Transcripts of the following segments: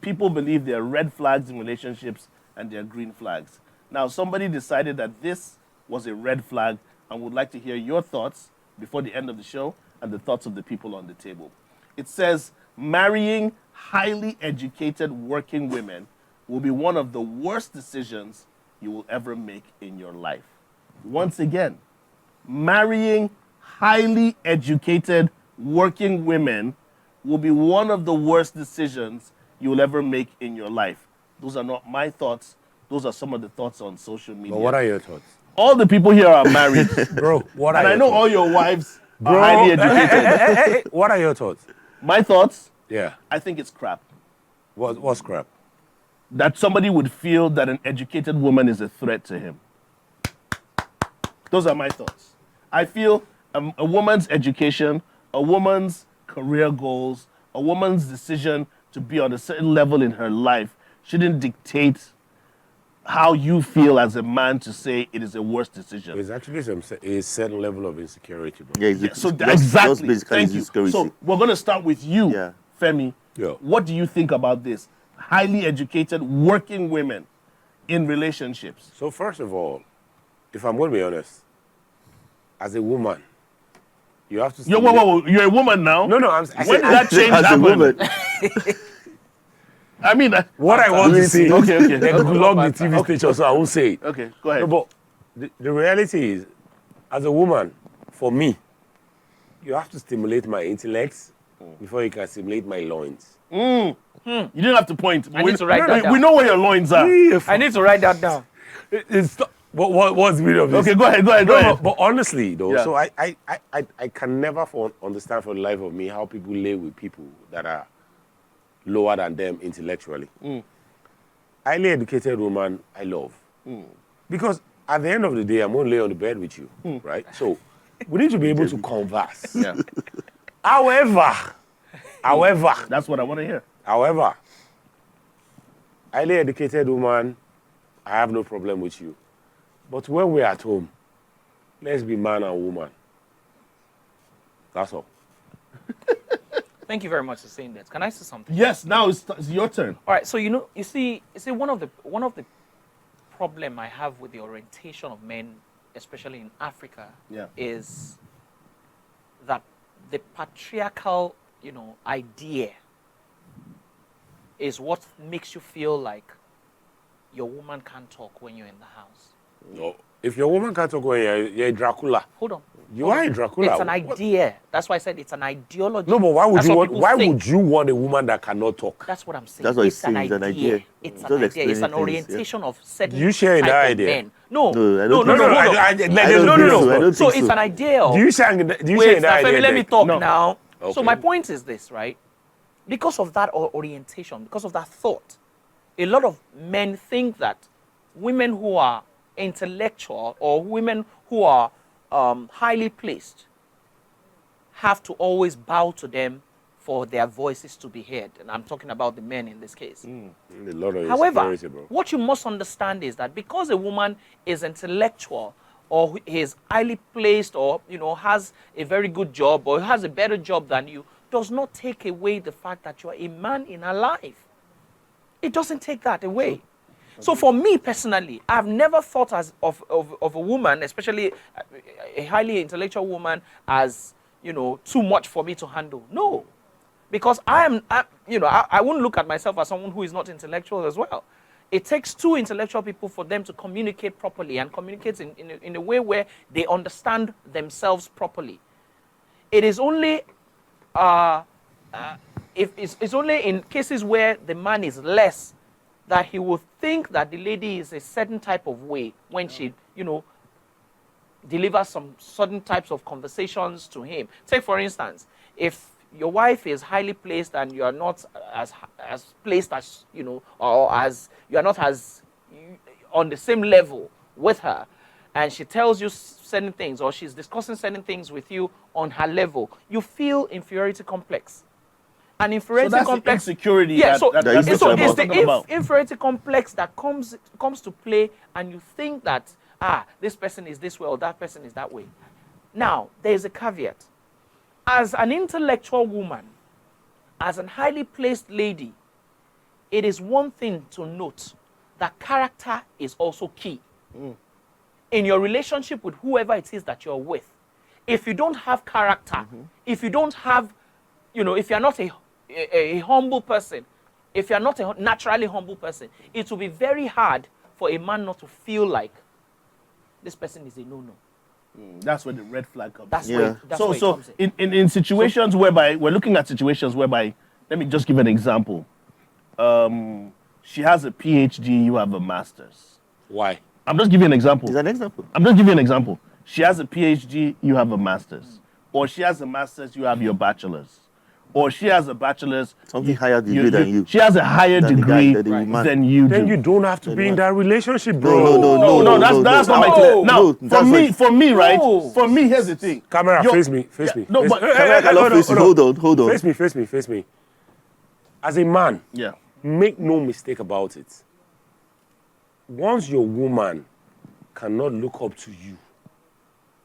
people believe there are red flags in relationships and there are green flags. Now, somebody decided that this was a red flag and would like to hear your thoughts before the end of the show and the thoughts of the people on the table. It says, marrying highly educated working women will be one of the worst decisions you will ever make in your life. Once again, marrying highly educated working women will be one of the worst decisions you will ever make in your life. Those are not my thoughts. Those are some of the thoughts on social media. But what are your thoughts? All the people here are married. Bro, what are and your I know thoughts? all your wives are highly educated. Hey, what are your thoughts? My thoughts? Yeah. I think it's crap. What's crap? That somebody would feel that an educated woman is a threat to him. Those are my thoughts. I feel a woman's education, a woman's career goals, a woman's decision to be on a certain level in her life shouldn't dictate how you feel as a man to say it is a worse decision. It's actually a certain level of insecurity, bro. Yeah, exactly. basically Thank you. insecurity. So we're going to start with you, Femi. Yeah. What do you think about this? Highly educated working women in relationships. So first of all, if I'm going to be honest, as a woman, you have to... You're a woman now? No, when did that change happen? I mean... what I want to say... Okay. They could log the TV station, so I won't say it. Okay, go ahead. No, but the reality is, as a woman, for me, you have to stimulate my intellect before you can stimulate my loins. You didn't have to point. I need to write that down. We know where your loins are. I need to write that down. What's the meaning of this? Okay, go ahead. But honestly, though, so I can never understand for the life of me how people live with people that are lower than them intellectually. Highly educated woman, I love. Because at the end of the day, I'm going to lay on the bed with you, right? So we need to be able to converse. Yeah. However, that's what I want to hear. However, highly educated woman, I have no problem with you. But when we're at home, let's be man and woman. That's all. Thank you very much for saying that. Can I say something? Yes, now it's your turn. All right. So you see, one of the problem I have with the orientation of men, especially in Africa, is that the patriarchal, idea is what makes you feel like your woman can't talk when you're in the house. No. If your woman can't talk when you're Dracula. Hold on. You are a Dracula. It's an idea. That's why I said it's an ideology. No, but why would you want a woman that cannot talk? That's what I'm saying. That's what it's an idea. It's an idea. It's an orientation of certain you share that idea? Men. No. So it's an idea of... Do you share that idea? Let me talk now. Okay. So my point is this, right? Because of that orientation, because of that thought, a lot of men think that women who are intellectual or women who are highly placed have to always bow to them for their voices to be heard. And I'm talking about the men in this case. However, what you must understand is that because a woman is intellectual or is highly placed or has a very good job or has a better job than you, does not take away the fact that you are a man in her life. It doesn't take that away. So for me personally, I've never thought of a woman, especially a highly intellectual woman, as too much for me to handle. No, because I wouldn't look at myself as someone who is not intellectual as well. It takes two intellectual people for them to communicate properly and communicate in a way where they understand themselves properly. It is only if it's only in cases where the man is less that he will think that the lady is a certain type of way when she, delivers some certain types of conversations to him. Take, for instance, if your wife is highly placed and you are not as placed as, or as you are not as on the same level with her, and she tells you certain things or she's discussing certain things with you on her level, you feel inferiority complex. An inferiority complex. Insecurity. Yeah, so that's it's the inferiority complex that comes to play, and you think that this person is this way or that person is that way. Now there is a caveat. As an intellectual woman, as a highly placed lady, it is one thing to note that character is also key. In your relationship with whoever it is that you're with, if you don't have character, if you don't have, if you're not a humble person, if you're not a naturally humble person, it will be very hard for a man not to feel like this person is a no-no. That's where the red flag comes. That's in. where, that's where it comes in. In situations whereby we're looking at situations whereby, let me just give an example. She has a PhD, you have a master's. Why? I'm just giving you an example. Is an example. I'm just giving you an example. She has a PhD, you have a master's. Or she has a master's, you have your bachelor's. Or she has a bachelor's. Something higher degree than you. She has a higher Than the degree guy, than the woman. than you do. Then you don't have to be in that relationship, bro. No, that's not my claim. Now, for me, right? No. For me, here's the thing. Camera, face me. No, but Hold on. Face me. As a man, yeah. make no mistake about it. Once your woman cannot look up to you,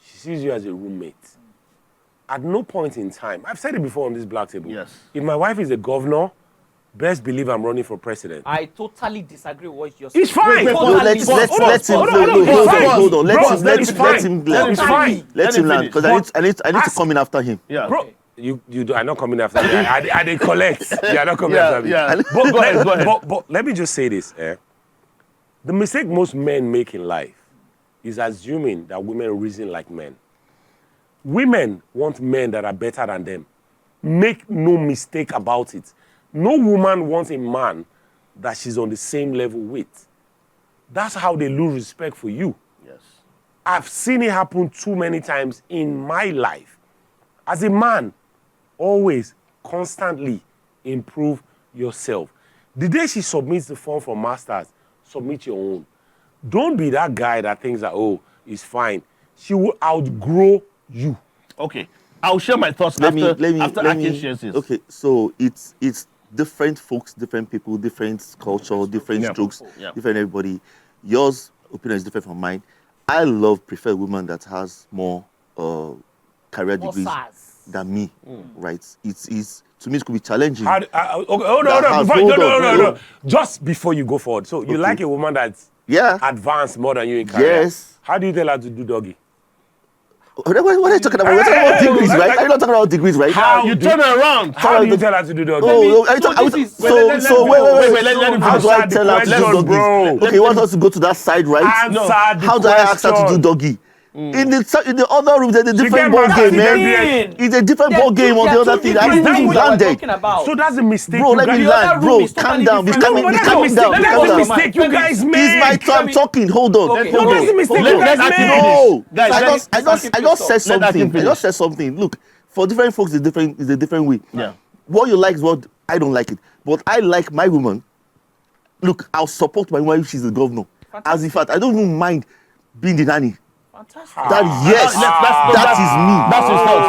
she sees you as a roommate. At no point in time, I've said it before on this black table. Yes. If my wife is a governor, best believe I'm running for president. I totally disagree with what you're saying. It's fine. Let him land, because I need to come in after him. Yeah. Bro, you are not coming after me. I did collect. You are not coming after me. Yeah. But, Go ahead. But let me just say this. The mistake most men make in life is assuming that women reason like men. Women want men that are better than them. Make no mistake about it. No woman wants a man that she's on the same level with. That's how they lose respect for you. Yes. I've seen it happen too many times in my life. As a man, always, constantly improve yourself. The day she submits the form for masters, submit your own. Don't be that guy that thinks that, oh, it's fine. She will outgrow you. Okay. I'll share my thoughts after Akin shares his. Okay, so it's different folks, different people, different culture, different strokes, different everybody. Yours opinion is different from mine. I prefer a woman that has more career degrees than me, right? It's to me it could be challenging. No. Just before you go forward, so you like a woman that's advanced more than you in career? Yes. How do you tell her to do doggy? What are you talking about? We're talking about degrees, right? Are you not talking about degrees, right? How you turn around? How do you tell her to do doggy? Wait. How do I tell her to do doggy? Okay, you want us to go to that side, right? How do I ask her to do doggy? In the other room, there's a different ball game, man. It's a different ball game on the other thing. I haven't landed. So that's a mistake. Bro, let me land. Bro, calm down. He's calming down. That's a mistake you guys made. It's my time talking. Hold on. That's a mistake you guys made. No. I just said something. I just said something. Look, for different folks, it's a different way. Yeah. What you like is what I don't like it. But I like my woman. Look, I'll support my wife if she's the governor. As in fact, I don't even mind being the nanny. Fantastic. That is me. That's his thoughts.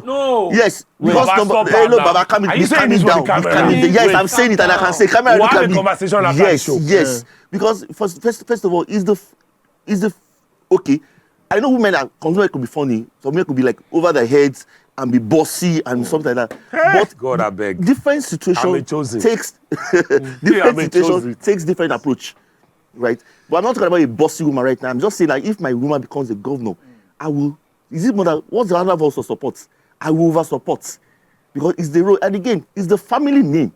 No. Yes, because Baba, calm down. Yes, I'm saying it and I can say, come here, look at me. Yes. Because first of all, is the okay. I know women could be funny. Some women could be like over their heads and be bossy and something like that. But God, I beg. Different situation takes different approach. Right, but I'm not talking about a bossy woman right now. I'm just saying like if my woman becomes a governor, I will. Is it more than what's the other of also support? I will over support because it's the role. And again, it's the family name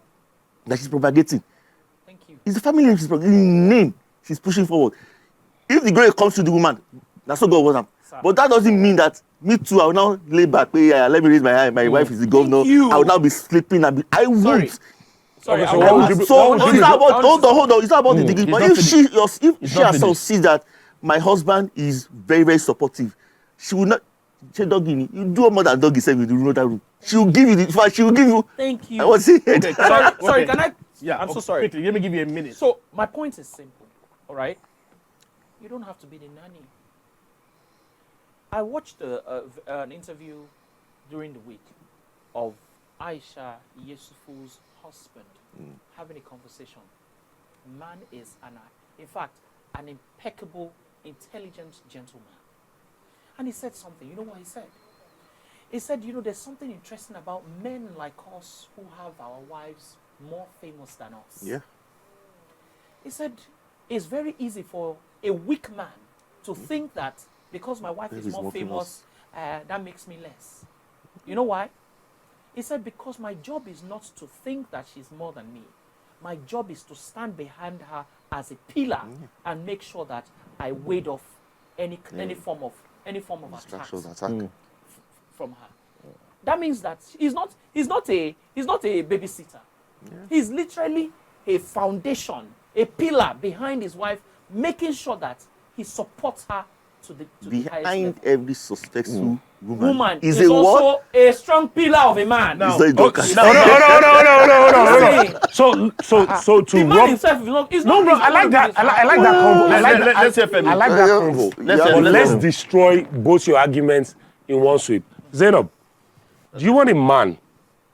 that she's propagating. Thank you. It's the family name she's propagating. Name she's pushing forward. If the girl comes to the woman, that's what God wants. But that doesn't mean that me too. I will now lay back. Let me raise my hand. My wife is the governor. I will now be sleeping and I won't. Sorry, it's not about the degree. But if she herself sees that my husband is very, very supportive, she will not say, doggy, you do more than doggy said with the room. She will give you she will give you. Thank you. I was saying. Sorry, can I? Yeah, I'm so sorry. Quickly, let me give you a minute. So my point is simple. All right, you don't have to be the nanny. I watched an interview during the week of Aisha Yesufu's husband having a conversation. Man is in fact, an impeccable, intelligent gentleman. And he said something. You know what he said? He said, there's something interesting about men like us who have our wives more famous than us. Yeah. He said, it's very easy for a weak man to think that because my wife is more famous, that makes me less. You know why? He said, because my job is not to think that she's more than me. My job is to stand behind her as a pillar and make sure that I ward off any form of attack from her. That means that he's not a babysitter. Yeah. He's literally a foundation, a pillar behind his wife, making sure that he supports her to the behind every successful woman is also a strong pillar of a man. No. So to the man himself is not. No, I like that. I like that convo. Let's hear Femi. I like that convo. Let's destroy both your arguments in one sweep. Zainab, do you want a man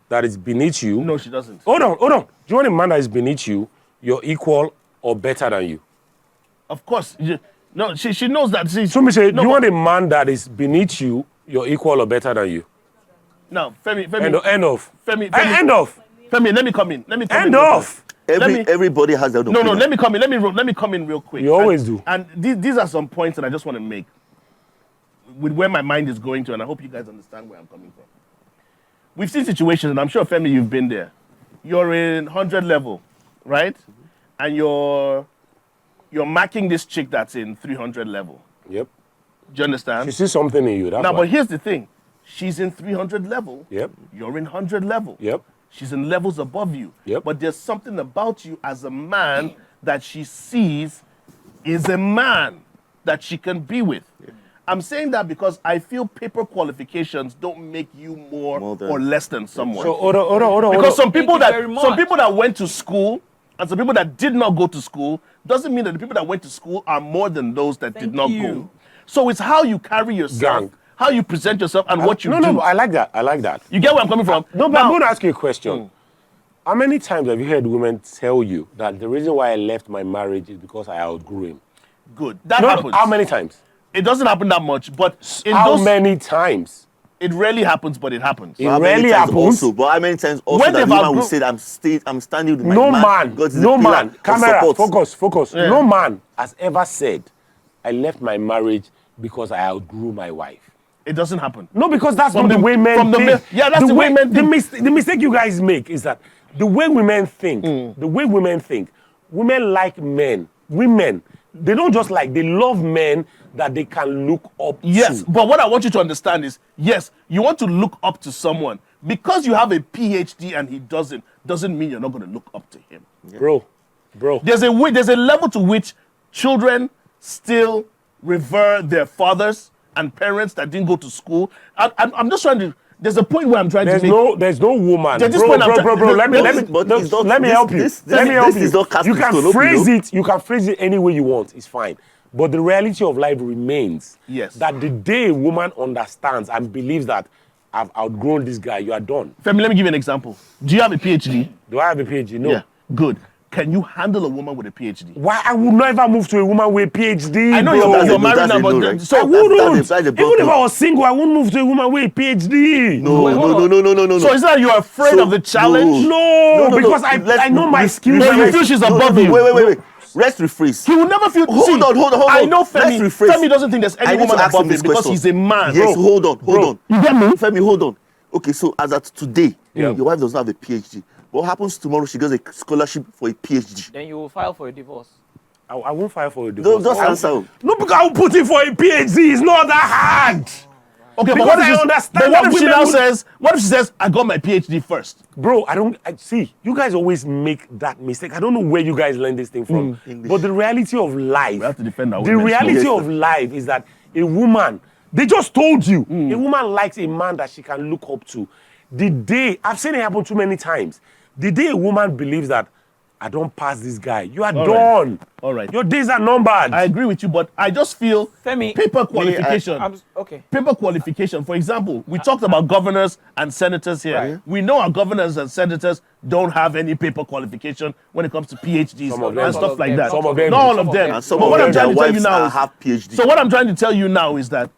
that is beneath you? No, she doesn't. Hold on. Do you want a man that is beneath you, you're equal or better than you? Of course. No, she knows that. So me say, do you want a man that is beneath you, you're equal or better than you? No, Femi. End of. Femi. End of. Femi, let me come in. End of. Everybody has their own opinion. No, let me come in. Let me come in real quick. You always do. And these are some points that I just want to make with where my mind is going to, and I hope you guys understand where I'm coming from. We've seen situations, and I'm sure, Femi, you've been there. You're in 100 level, right? And you're marking this chick that's in 300 level. Yep. Do you understand? She sees something in you. That's but here's the thing. She's in 300 level. Yep. You're in 100 level. Yep. She's in levels above you. Yep. But there's something about you as a man that she sees is a man that she can be with. Yep. I'm saying that because I feel paper qualifications don't make you more or less than someone. So hold on. Because some people that went to school and some people that did not go to school doesn't mean that the people that went to school are more than those that did not go. So it's how you carry yourself, how you present yourself, and what you do. No, I like that. You get where I'm coming from? No, but I'm going to ask you a question. How many times have you heard women tell you that the reason why I left my marriage is because I outgrew him? Good. That happens. How many times? It doesn't happen that much, but how many times? It rarely happens, but it happens. It rarely happens. Also, but how many times also that the woman will say, I'm standing with my man. No man. Camera, focus. Yeah. No man has ever said, I left my marriage because I outgrew my wife. It doesn't happen. No, because that's not the way men think. That's the way men think. The mistake you guys make is that the way women think, women like men. Women, they don't just like, they love men that they can look up to. Yes, but what I want you to understand is, yes, you want to look up to someone. Because you have a PhD and he doesn't mean you're not going to look up to him. Yeah. Bro. There's a level to which children still revere their fathers and parents that didn't go to school. I'm just trying to... There's a point where I'm trying to make... There's no woman. Bro, let me help you. You can phrase it any way you want. It's fine. But the reality of life remains that the day a woman understands and believes that I've outgrown this guy, you are done. Femi, let me give you an example. Do you have a PhD? Do I have a PhD? No. Yeah, good. Can you handle a woman with a PhD? Why? I would never move to a woman with a PhD. I know you're married now, but so I wouldn't. Even if I was single, I wouldn't move to a woman with a PhD. No. So is that you're afraid of the challenge? No, because I know my skills. No, you feel she's above you. Wait. Let's rephrase. He will never feel... Hold on. I know Femi. Femi doesn't think there's any woman above him because he's a man. Yes, hold on. You get me? Femi, hold on. Okay, so as at today, your wife does not have a PhD. What happens tomorrow? She gets a scholarship for a PhD. Then you will file for a divorce. I won't file for a divorce. Just answer. No, because I will put in for a PhD. It's not that hard. Okay, but what if she says, I got my PhD first? Bro, see, you guys always make that mistake. I don't know where you guys learn this thing from. But the reality of life, we have to defend our the reality of life is that a woman, they just told you, a woman likes a man that she can look up to. The day, I've seen it happen too many times. The day a woman believes that I don't pass this guy, you are done. All right. Your days are numbered. I agree with you, but I just feel Femi, paper qualification. Okay. Paper qualification. For example, we talked about governors and senators here. Right. We know our governors and senators don't have any paper qualification when it comes to PhDs and stuff like that. Some of them. Not all of them. And some of them, their wives have PhDs. So what I'm trying to tell you now is that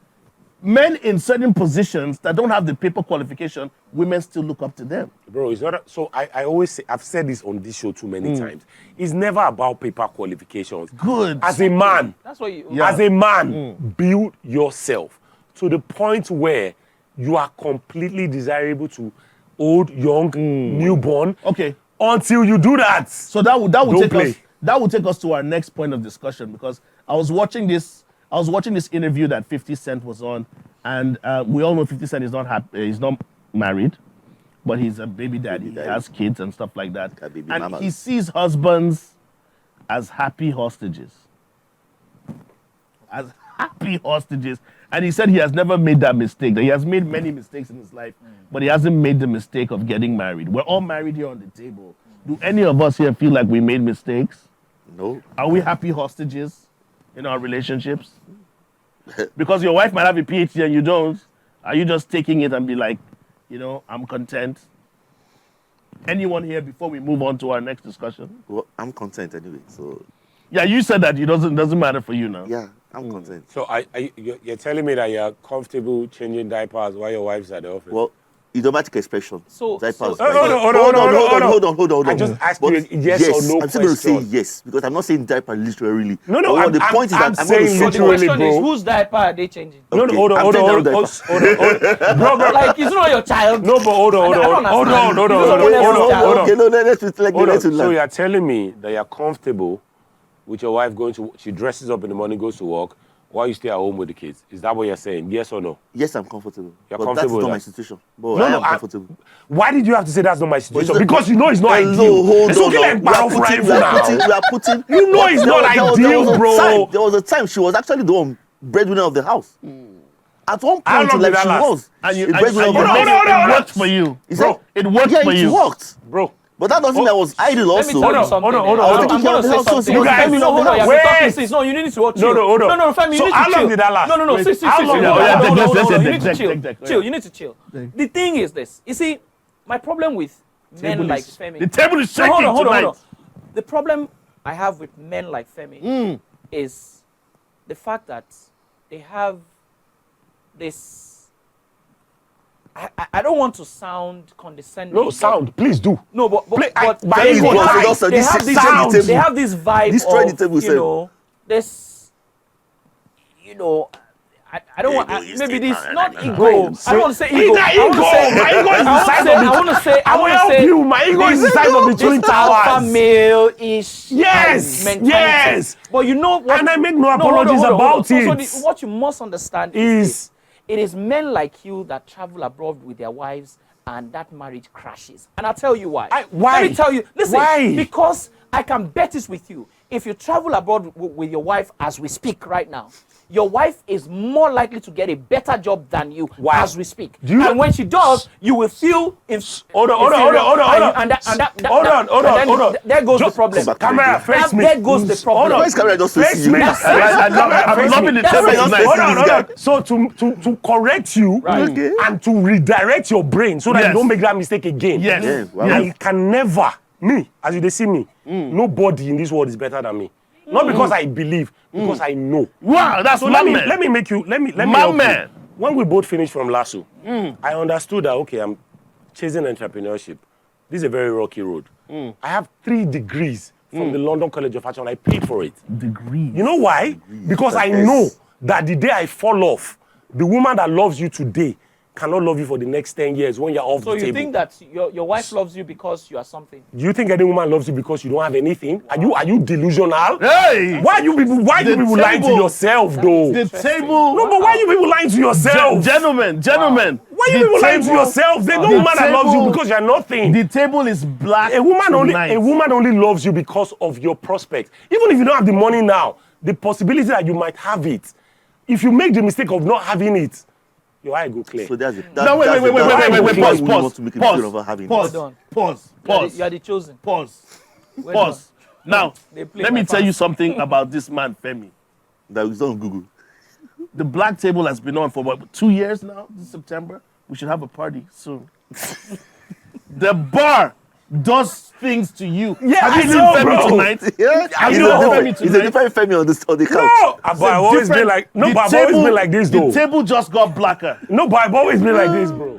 men in certain positions that don't have the paper qualification, women still look up to them. Bro, it's not. So I always say, I've said this on this show too many times. It's never about paper qualifications. Good. As a man, That's what you. Yeah. as a man, build yourself to the point where you are completely desirable to old, young, newborn. Okay. Until you do that. So that would Don't take play. us that would take us to our next point of discussion, because I was watching this interview that 50 Cent was on, and we all know 50 Cent is not he's not married, but he's a baby daddy. He has kids and stuff like that. Baby And mamas. he sees husbands as happy hostages. As happy hostages. And he said he has never made that mistake. That he has made many mistakes in his life, but he hasn't made the mistake of getting married. We're all married here on the table. Do any of us here feel like we made mistakes? No. Are we happy hostages in our relationships? Because your wife might have a PhD and you don't. Are you just taking it and be like, I'm content? Anyone here before we move on to our next discussion? Well, I'm content anyway. So Yeah, you said that it doesn't matter for you now. yeah, I'm content. So you're telling me that you're comfortable changing diapers while your wife's at the office? Well, idiomatic expression. So- Diapers. so- Hold on. I just asked But you a yes or no I'm still going to say question. yes, because I'm not saying diaper literally. No, no, But the I'm- point is I'm that I'm saying going So to the literally, question bro. is, whose diaper are they changing? No, Okay, hold on. I'm saying Bro. Like, it's not your child. No, but hold on. Okay, no, let's So you're telling me that you're comfortable with your wife she dresses up in the morning, goes to work, while you stay at home with the kids. Is that what you're saying? Yes or no? Yes, I'm comfortable. You're But comfortable with that's not that? my situation. But I am comfortable. Why did you have to say that's not my situation? But it's Because you know it's not Hello, ideal. hold It's on okay now. like Baron Frying we are now. putting. You know it's not ideal, bro. There was a time she was actually the one breadwinner of the house. At one How point long in did life, that she last? was. And you a breadwinner of the made house. it worked for you. Is Bro, that- it worked yeah, for it you. worked. Bro. But that doesn't mean I was idle Let me also. tell you on, something. hold on. I was I'm taking going to care of the say house, so something. you guys- No, hold on. You're Wait. talking sis. No, you need to chill. hold on. No, Femi, you So need to how long chill. did that last? No, sis. How long? Yeah, Hold let's on. say You need to deck. chill. You need to chill. The thing is this. You see, my problem with men like Femi. The table is No, shaking hold tonight. on. The problem I have with men like Femi is the fact that they have this. I don't want to sound condescending. No, sound. Please do. No, but my they, ego have, died. they have this Sound. they have this vibe Destroy the of, table, sir. this, I don't want, Ego is maybe the- this, not ego. Bro, I don't want to say It's ego. not ego. My ego is the size of the I want to say, I will help you. My ego is the size of the Twin this alpha Towers. male-ish Yes, mentality. yes. But you know what? And I make no hold on, apologies hold on. about So it. what you must understand is this. It is men like you that travel abroad with their wives and that marriage crashes. And I'll tell you why. Why? Let me tell you. Listen, Why? because I can bet this with you. If you travel abroad with your wife as we speak right now, your wife is more likely to get a better job than you Why? as we speak. Do you- And when she does, you will feel Hold on. There goes the problem. Camera, face me. There goes the problem. Why is camera just Face facing you? me. I'm loving the table That's tonight. Hold on. So to correct you Okay. and to redirect your brain so that Yes. you don't make that mistake again. Yes. Yeah, wow. I can never, as you see me, nobody in this world is better than me. Not because I believe, because I know. Wow, that's So my let me man. My help you. man. When we both finished from LASU, I understood that, okay, I'm chasing entrepreneurship. This is a very rocky road. I have 3 degrees from the London College of Fashion. I paid for it. Degree. You know why? Because I know that the day I fall off, the woman that loves you today cannot love you for the next 10 years when you're off So the you table. think that your wife loves you because you are something? Do you think any woman loves you because you don't have anything? Are you delusional? Hey! Why you people lying to table- yourself though? The table. No, but why you people lying to yourself? Gentlemen. Why you the people lying to table- yourself? There's no the woman that loves you table- because you're nothing. The table is black. A woman tonight. only loves you because of your prospect. Even if you don't have the money now, the possibility that you might have it. If you make the mistake of not having it, your eye go clear. So that's it. No, wait, pause. You are the chosen. Pause. Well Pause. Now, They play let my me tell you fans. something about this man, Femi. That is on Google. The black table has been on for what, 2 years now? This September? We should have a party soon. The bar does things to you. Yeah, have you seen I know, Femi bro. tonight? Yeah, Have he's you a seen Femi different, he's a tonight? different Femi on the couch. No, but I've always been Different- like, no, the but I've always table- been like this, though. The table just got blacker. No, but I've always been like this, bro.